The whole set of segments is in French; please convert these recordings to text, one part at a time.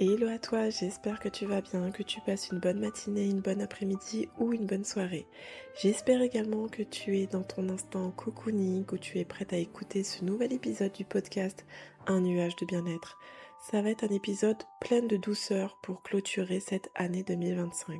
Hello à toi, j'espère que tu vas bien, que tu passes une bonne matinée, une bonne après-midi ou une bonne soirée. J'espère également que tu es dans ton instant cocooning, où tu es prête à écouter ce nouvel épisode du podcast Un nuage de bien-être. Ça va être un épisode plein de douceur pour clôturer cette année 2025.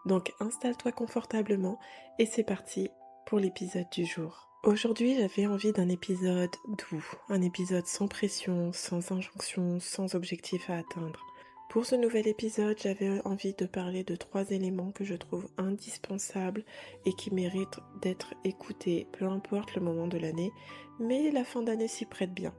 Donc installe-toi confortablement et c'est parti pour l'épisode du jour. Aujourd'hui, j'avais envie d'un épisode doux, un épisode sans pression, sans injonction, sans objectif à atteindre. Pour ce nouvel épisode, j'avais envie de parler de 3 éléments que je trouve indispensables et qui méritent d'être écoutés, peu importe le moment de l'année, mais la fin d'année s'y prête bien.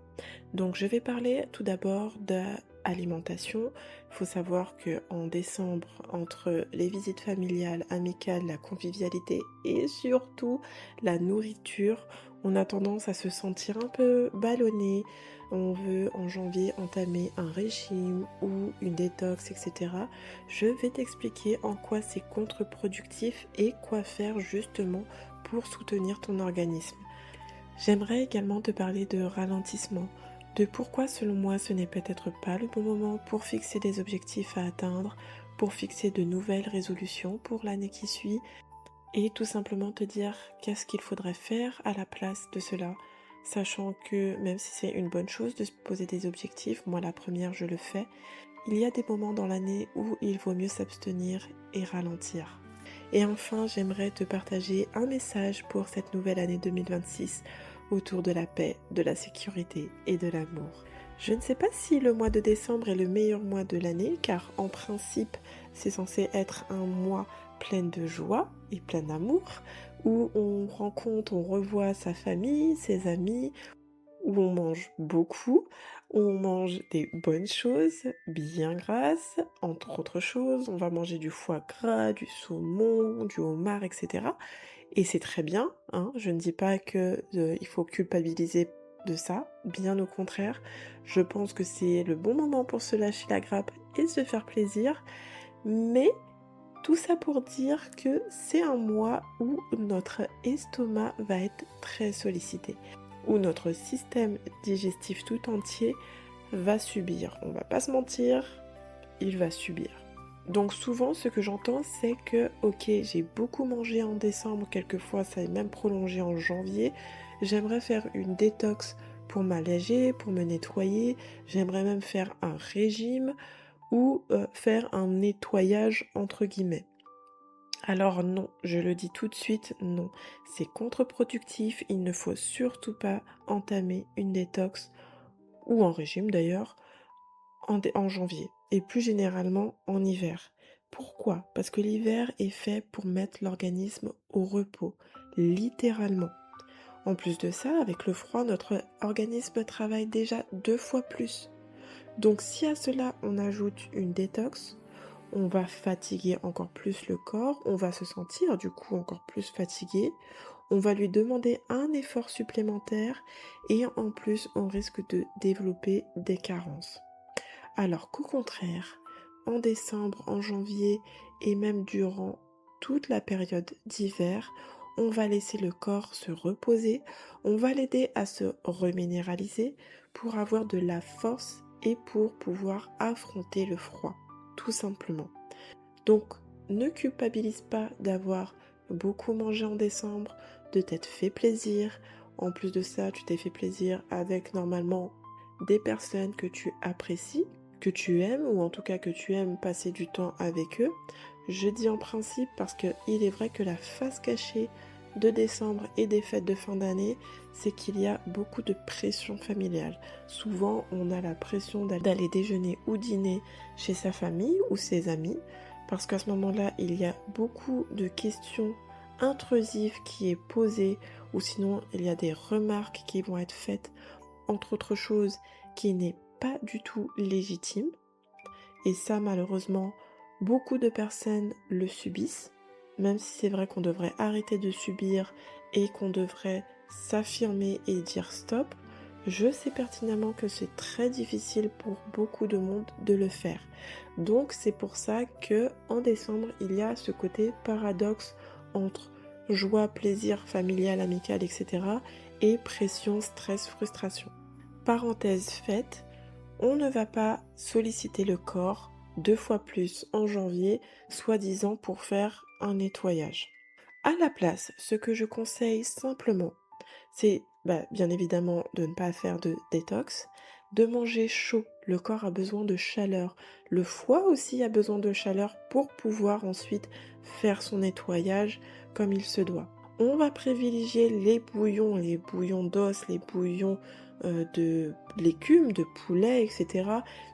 Donc je vais parler tout d'abord d'alimentation. Il faut savoir que en décembre, entre les visites familiales, amicales, la convivialité et surtout la nourriture, on a tendance à se sentir un peu ballonné. On veut en janvier entamer un régime ou une détox, etc. Je vais t'expliquer en quoi c'est contre-productif et quoi faire justement pour soutenir ton organisme. J'aimerais également te parler de ralentissement, de pourquoi selon moi ce n'est peut-être pas le bon moment pour fixer des objectifs à atteindre, pour fixer de nouvelles résolutions pour l'année qui suit, et tout simplement te dire qu'est-ce qu'il faudrait faire à la place de cela, sachant que même si c'est une bonne chose de se poser des objectifs, moi la première je le fais, il y a des moments dans l'année où il vaut mieux s'abstenir et ralentir. Et enfin, j'aimerais te partager un message pour cette nouvelle année 2026 autour de la paix, de la sécurité et de l'amour. Je ne sais pas si le mois de décembre est le meilleur mois de l'année, car en principe, c'est censé être un mois plein de joie et plein d'amour, où on rencontre, on revoit sa famille, ses amis, où on mange beaucoup, où on mange des bonnes choses, bien grasses, entre autres choses. On va manger du foie gras, du saumon, du homard, etc. Et c'est très bien, hein. Je ne dis pas que il faut culpabiliser de ça, bien au contraire. Je pense que c'est le bon moment pour se lâcher la grappe et se faire plaisir. Mais tout ça pour dire que c'est un mois où notre estomac va être très sollicité, où notre système digestif tout entier va subir. On va pas se mentir, il va subir. Donc souvent ce que j'entends c'est que ok, j'ai beaucoup mangé en décembre, quelquefois ça est même prolongé en janvier, j'aimerais faire une détox pour m'alléger, pour me nettoyer, j'aimerais même faire un régime ou faire un nettoyage entre guillemets. Alors non, je le dis tout de suite, non. C'est contre-productif, il ne faut surtout pas entamer une détox, ou un régime d'ailleurs, en janvier, et plus généralement en hiver. Pourquoi? Parce que l'hiver est fait pour mettre l'organisme au repos, littéralement. En plus de ça, avec le froid, notre organisme travaille déjà 2 fois plus. Donc si à cela on ajoute une détox, on va fatiguer encore plus le corps, on va se sentir du coup encore plus fatigué, on va lui demander un effort supplémentaire et en plus on risque de développer des carences. Alors qu'au contraire, en décembre, en janvier et même durant toute la période d'hiver, on va laisser le corps se reposer, on va l'aider à se reminéraliser pour avoir de la force et pour pouvoir affronter le froid, tout simplement. Donc, ne culpabilise pas d'avoir beaucoup mangé en décembre, de t'être fait plaisir. En plus de ça, tu t'es fait plaisir avec normalement des personnes que tu apprécies, que tu aimes, ou en tout cas que tu aimes passer du temps avec eux. Je dis en principe parce qu'il est vrai que la face cachée de décembre et des fêtes de fin d'année, c'est qu'il y a beaucoup de pression familiale. Souvent, on a la pression d'aller déjeuner ou dîner chez sa famille ou ses amis, parce qu'à ce moment-là, il y a beaucoup de questions intrusives qui est posées, ou sinon il y a des remarques qui vont être faites, entre autres choses, qui n'est pas du tout légitime. Et ça, malheureusement, beaucoup de personnes le subissent, même si c'est vrai qu'on devrait arrêter de subir et qu'on devrait s'affirmer et dire stop. Je sais pertinemment que c'est très difficile pour beaucoup de monde de le faire. Donc c'est pour ça que en décembre, il y a ce côté paradoxe entre joie, plaisir familial, amical, etc. et pression, stress, frustration. Parenthèse faite, On ne va pas solliciter le corps 2 fois plus en janvier, soi-disant pour faire un nettoyage. À la place, ce que je conseille simplement, c'est bien évidemment de ne pas faire de détox, de manger chaud. Le corps a besoin de chaleur. Le foie aussi a besoin de chaleur pour pouvoir ensuite faire son nettoyage comme il se doit. On va privilégier les bouillons d'os, les bouillons de légumes, de poulet, etc.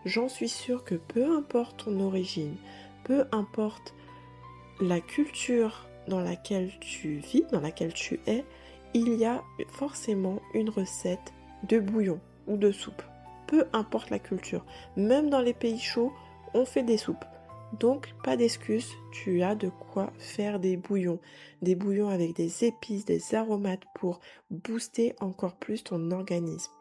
J'en suis sûre que peu importe ton origine, peu importe la culture dans laquelle tu vis, dans laquelle tu es, il y a forcément une recette de bouillon ou de soupe. Peu importe la culture. Même dans les pays chauds, on fait des soupes. Donc, pas d'excuse, tu as de quoi faire des bouillons. Des bouillons avec des épices, des aromates pour booster encore plus ton organisme.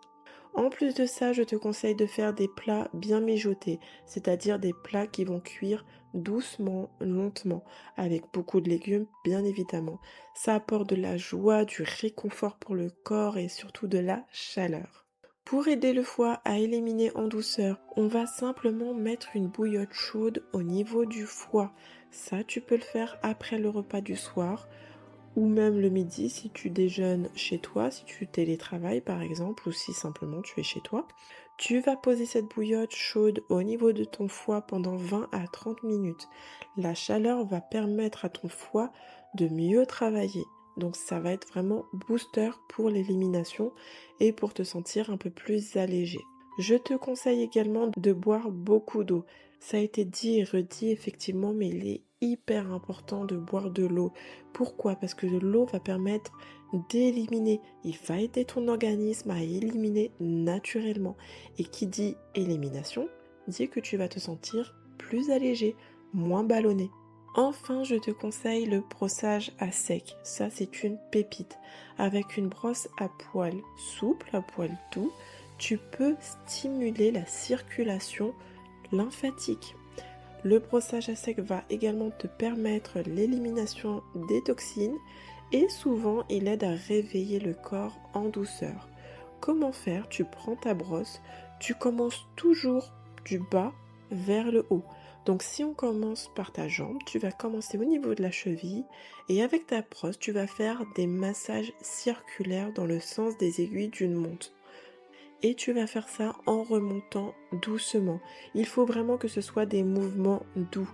En plus de ça, je te conseille de faire des plats bien mijotés, c'est-à-dire des plats qui vont cuire doucement, lentement, avec beaucoup de légumes, bien évidemment. Ça apporte de la joie, du réconfort pour le corps et surtout de la chaleur. Pour aider le foie à éliminer en douceur, on va simplement mettre une bouillotte chaude au niveau du foie. Ça, tu peux le faire après le repas du soir ou même le midi si tu déjeunes chez toi, si tu télétravailles par exemple, ou si simplement tu es chez toi. Tu vas poser cette bouillotte chaude au niveau de ton foie pendant 20 à 30 minutes. La chaleur va permettre à ton foie de mieux travailler. Donc ça va être vraiment booster pour l'élimination et pour te sentir un peu plus allégé. Je te conseille également de boire beaucoup d'eau. Ça a été dit et redit effectivement, mais il est hyper important de boire de l'eau. Pourquoi? Parce que l'eau va permettre d'éliminer, il va aider ton organisme à éliminer naturellement. Et qui dit élimination, dit que tu vas te sentir plus allégé, moins ballonné. Enfin, je te conseille le brossage à sec. Ça, c'est une pépite. Avec une brosse à poil souple, à poil doux, tu peux stimuler la circulation lymphatique. Le brossage à sec va également te permettre l'élimination des toxines et souvent il aide à réveiller le corps en douceur. Comment faire? Tu prends ta brosse, tu commences toujours du bas vers le haut. Donc si on commence par ta jambe, tu vas commencer au niveau de la cheville et avec ta brosse, tu vas faire des massages circulaires dans le sens des aiguilles d'une montre. Et tu vas faire ça en remontant doucement. Il faut vraiment que ce soit des mouvements doux.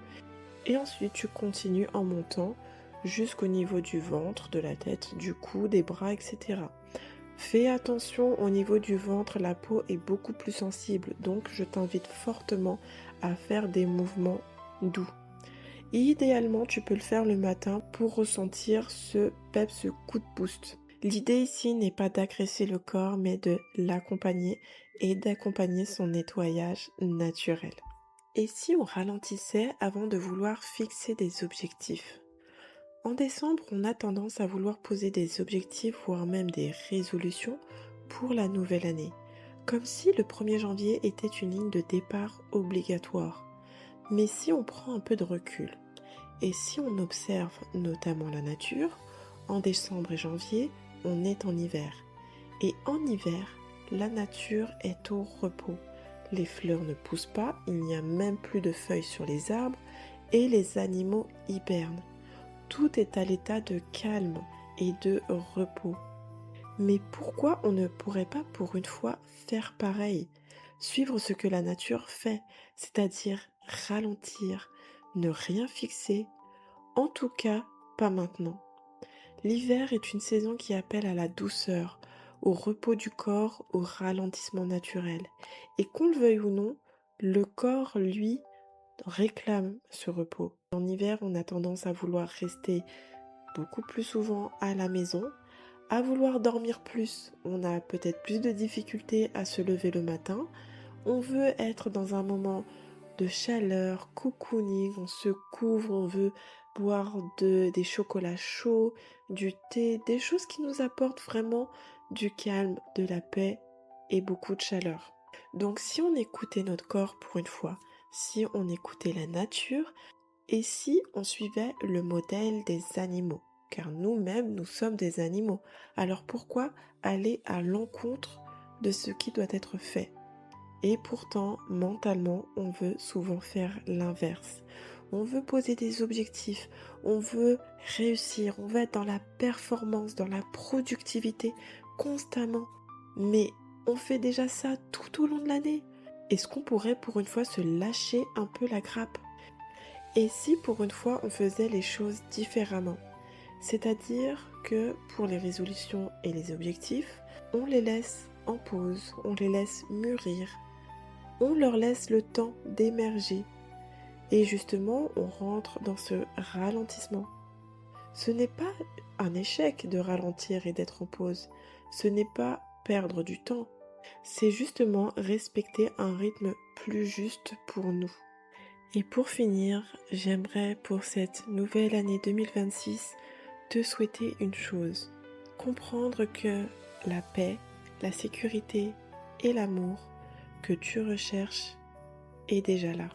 Et ensuite, tu continues en montant jusqu'au niveau du ventre, de la tête, du cou, des bras, etc. Fais attention au niveau du ventre, la peau est beaucoup plus sensible. Donc, je t'invite fortement à faire des mouvements doux. Et idéalement, tu peux le faire le matin pour ressentir ce pep, ce coup de boost. L'idée ici n'est pas d'agresser le corps, mais de l'accompagner et d'accompagner son nettoyage naturel. Et si on ralentissait avant de vouloir fixer des objectifs? En décembre, on a tendance à vouloir poser des objectifs, voire même des résolutions pour la nouvelle année, comme si le 1er janvier était une ligne de départ obligatoire. Mais si on prend un peu de recul, et si on observe notamment la nature, en décembre et janvier, on est en hiver. Et en hiver, la nature est au repos. Les fleurs ne poussent pas, il n'y a même plus de feuilles sur les arbres et les animaux hibernent. Tout est à l'état de calme et de repos. Mais pourquoi on ne pourrait pas pour une fois faire pareil? Suivre ce que la nature fait, c'est-à-dire ralentir, ne rien fixer, en tout cas pas maintenant. L'hiver est une saison qui appelle à la douceur, au repos du corps, au ralentissement naturel. Et qu'on le veuille ou non, le corps, lui, réclame ce repos. En hiver, on a tendance à vouloir rester beaucoup plus souvent à la maison, à vouloir dormir plus. On a peut-être plus de difficultés à se lever le matin. On veut être dans un moment de chaleur, cocooning, on se couvre, on veut boire des chocolats chauds, du thé, des choses qui nous apportent vraiment du calme, de la paix et beaucoup de chaleur. Donc si on écoutait notre corps pour une fois, si on écoutait la nature et si on suivait le modèle des animaux, car nous-mêmes nous sommes des animaux, alors pourquoi aller à l'encontre de ce qui doit être fait? Et pourtant, mentalement, on veut souvent faire l'inverse. On veut poser des objectifs, on veut réussir, on veut être dans la performance, dans la productivité constamment. Mais on fait déjà ça tout au long de l'année. Est-ce qu'on pourrait pour une fois se lâcher un peu la grappe? Et si pour une fois on faisait les choses différemment? C'est-à-dire que pour les résolutions et les objectifs, on les laisse en pause, on les laisse mûrir, on leur laisse le temps d'émerger. Et justement, on rentre dans ce ralentissement. Ce n'est pas un échec de ralentir et d'être en pause. Ce n'est pas perdre du temps. C'est justement respecter un rythme plus juste pour nous. Et pour finir, j'aimerais pour cette nouvelle année 2026 te souhaiter une chose. Comprendre que la paix, la sécurité et l'amour que tu recherches est déjà là,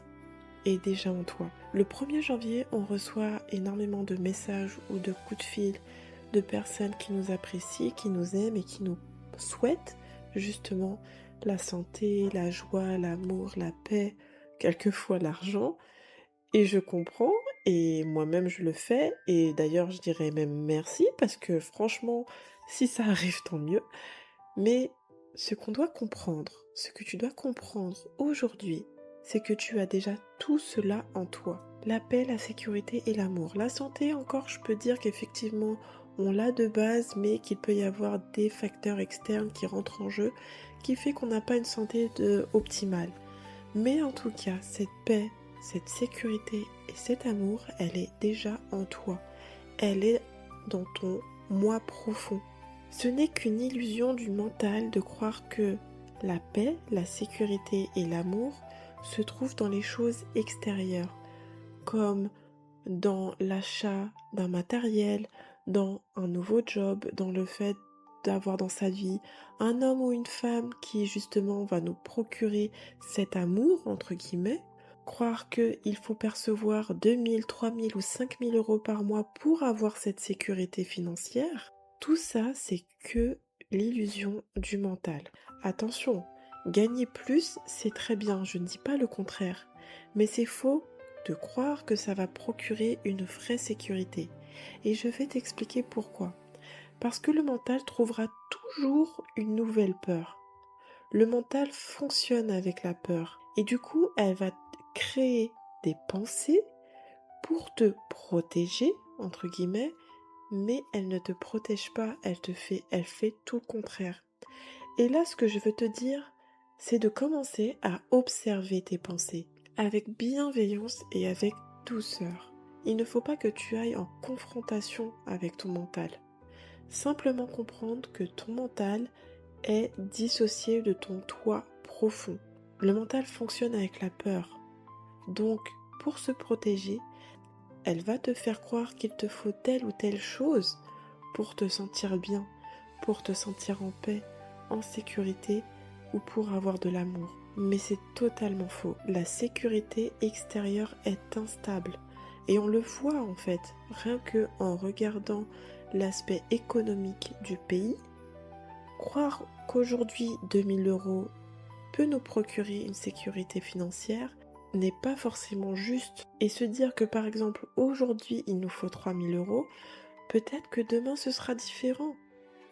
est déjà en toi. Le 1er janvier, on reçoit énormément de messages ou de coups de fil de personnes qui nous apprécient, qui nous aiment et qui nous souhaitent justement la santé, la joie, l'amour, la paix, quelquefois l'argent. Et je comprends, et moi-même je le fais, et d'ailleurs je dirais même merci, parce que franchement, si ça arrive, tant mieux. Mais ce qu'on doit comprendre, ce que tu dois comprendre aujourd'hui, c'est que tu as déjà tout cela en toi. La paix, la sécurité et l'amour. La santé, encore, je peux dire qu'effectivement, on l'a de base, mais qu'il peut y avoir des facteurs externes qui rentrent en jeu, qui fait qu'on n'a pas une santé optimale. Mais en tout cas, cette paix, cette sécurité et cet amour, elle est déjà en toi. Elle est dans ton moi profond. Ce n'est qu'une illusion du mental de croire que la paix, la sécurité et l'amour se trouvent dans les choses extérieures, comme dans l'achat d'un matériel, dans un nouveau job, dans le fait d'avoir dans sa vie un homme ou une femme qui justement va nous procurer cet amour, entre guillemets. Croire qu'il faut percevoir 2000, 3000 ou 5000 euros par mois pour avoir cette sécurité financière, tout ça c'est que l'illusion du mental. Attention, gagner plus c'est très bien, je ne dis pas le contraire, mais c'est faux de croire que ça va procurer une vraie sécurité. Et je vais t'expliquer pourquoi. Parce que le mental trouvera toujours une nouvelle peur. Le mental fonctionne avec la peur. Et du coup, elle va créer des pensées pour te protéger, entre guillemets, mais elle ne te protège pas, elle fait tout le contraire. Et là, ce que je veux te dire, c'est de commencer à observer tes pensées avec bienveillance et avec douceur. Il ne faut pas que tu ailles en confrontation avec ton mental. Simplement comprendre que ton mental est dissocié de ton toi profond. Le mental fonctionne avec la peur. Donc, pour se protéger, elle va te faire croire qu'il te faut telle ou telle chose pour te sentir bien, pour te sentir en paix, en sécurité ou pour avoir de l'amour. Mais c'est totalement faux. La sécurité extérieure est instable. Et on le voit en fait, rien que en regardant l'aspect économique du pays. Croire qu'aujourd'hui 2000 euros peut nous procurer une sécurité financière n'est pas forcément juste. Et se dire que par exemple aujourd'hui il nous faut 3000 euros, peut-être que demain ce sera différent.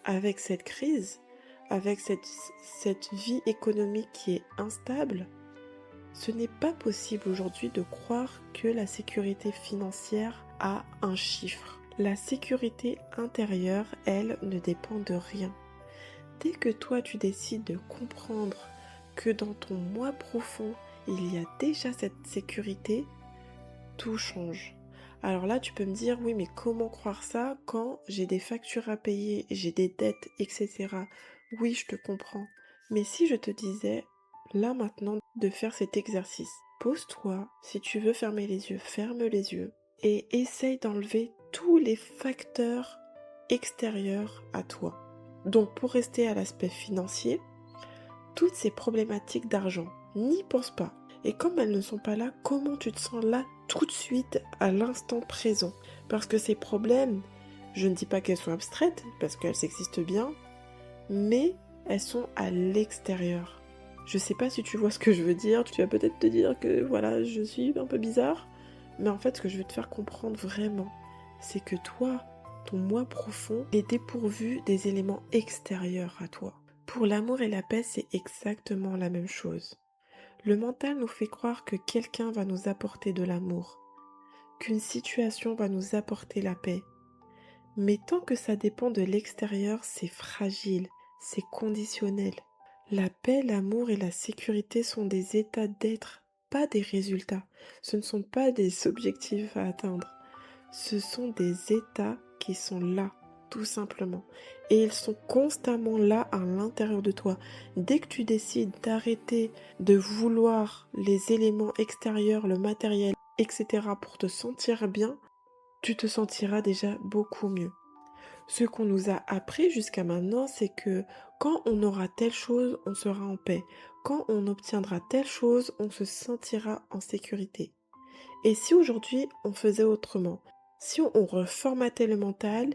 Avec cette crise, avec cette vie économique qui est instable, ce n'est pas possible aujourd'hui de croire que la sécurité financière a un chiffre. La sécurité intérieure, elle, ne dépend de rien. Dès que toi tu décides de comprendre que dans ton moi profond, il y a déjà cette sécurité, tout change. Alors là, tu peux me dire, oui, mais comment croire ça quand j'ai des factures à payer, j'ai des dettes, etc. Oui, je te comprends. Mais si je te disais, là maintenant, de faire cet exercice, pose-toi, si tu veux fermer les yeux, ferme les yeux et essaye d'enlever tous les facteurs extérieurs à toi. Donc, pour rester à l'aspect financier, toutes ces problématiques d'argent, n'y pense pas. Et comme elles ne sont pas là, comment tu te sens là tout de suite à l'instant présent? Parce que ces problèmes, je ne dis pas qu'elles sont abstraites, parce qu'elles existent bien, mais elles sont à l'extérieur. Je sais pas si tu vois ce que je veux dire, tu vas peut-être te dire que voilà, je suis un peu bizarre, mais en fait ce que je veux te faire comprendre vraiment, c'est que toi, ton moi profond est dépourvu des éléments extérieurs à toi. Pour l'amour et la paix, c'est exactement la même chose. Le mental nous fait croire que quelqu'un va nous apporter de l'amour, qu'une situation va nous apporter la paix. Mais tant que ça dépend de l'extérieur, c'est fragile, c'est conditionnel. La paix, l'amour et la sécurité sont des états d'être, pas des résultats. Ce ne sont pas des objectifs à atteindre. Ce sont des états qui sont là, tout simplement. Et ils sont constamment là à l'intérieur de toi. Dès que tu décides d'arrêter de vouloir les éléments extérieurs, le matériel, etc. pour te sentir bien, tu te sentiras déjà beaucoup mieux. Ce qu'on nous a appris jusqu'à maintenant, c'est que quand on aura telle chose, on sera en paix. Quand on obtiendra telle chose, on se sentira en sécurité. Et si aujourd'hui on faisait autrement, si on reformatait le mental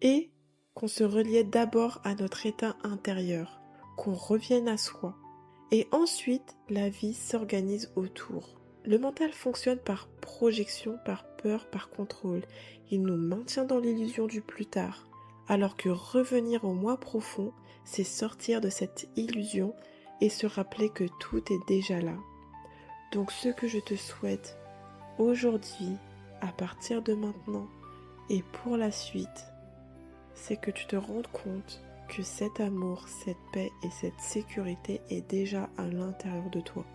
et qu'on se reliait d'abord à notre état intérieur, qu'on revienne à soi, et ensuite la vie s'organise autour. Le mental fonctionne par projection, par peur, par contrôle. Il nous maintient dans l'illusion du plus tard, alors que revenir au moi profond, c'est sortir de cette illusion et se rappeler que tout est déjà là. Donc ce que je te souhaite aujourd'hui, à partir de maintenant et pour la suite, c'est que tu te rendes compte que cet amour, cette paix et cette sécurité est déjà à l'intérieur de toi.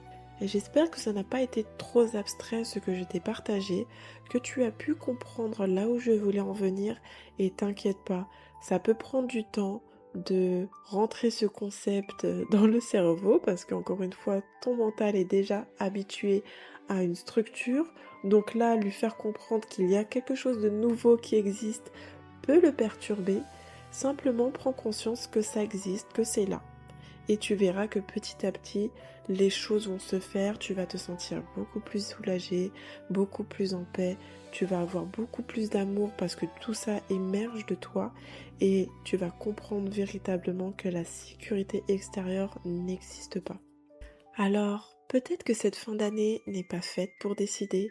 Et j'espère que ça n'a pas été trop abstrait ce que je t'ai partagé, que tu as pu comprendre là où je voulais en venir, et t'inquiète pas, ça peut prendre du temps de rentrer ce concept dans le cerveau parce qu'encore une fois, ton mental est déjà habitué à une structure, donc là, lui faire comprendre qu'il y a quelque chose de nouveau qui existe peut le perturber. Simplement prends conscience que ça existe, que c'est là. Et tu verras que petit à petit, les choses vont se faire, tu vas te sentir beaucoup plus soulagé, beaucoup plus en paix, tu vas avoir beaucoup plus d'amour parce que tout ça émerge de toi et tu vas comprendre véritablement que la sécurité extérieure n'existe pas. Alors, peut-être que cette fin d'année n'est pas faite pour décider,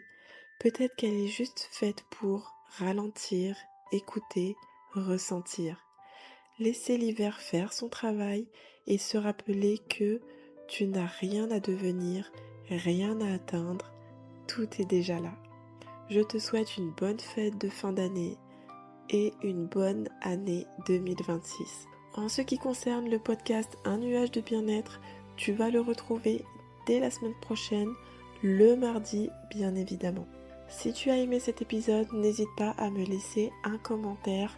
peut-être qu'elle est juste faite pour ralentir, écouter, ressentir. Laisser l'hiver faire son travail et se rappeler que tu n'as rien à devenir, rien à atteindre, tout est déjà là. Je te souhaite une bonne fête de fin d'année et une bonne année 2026. En ce qui concerne le podcast Un nuage de bien-être, tu vas le retrouver dès la semaine prochaine, le mardi bien évidemment. Si tu as aimé cet épisode, n'hésite pas à me laisser un commentaire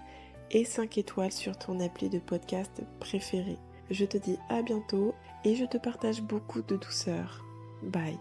et 5 étoiles sur ton appli de podcast préféré. Je te dis à bientôt et je te partage beaucoup de douceur. Bye.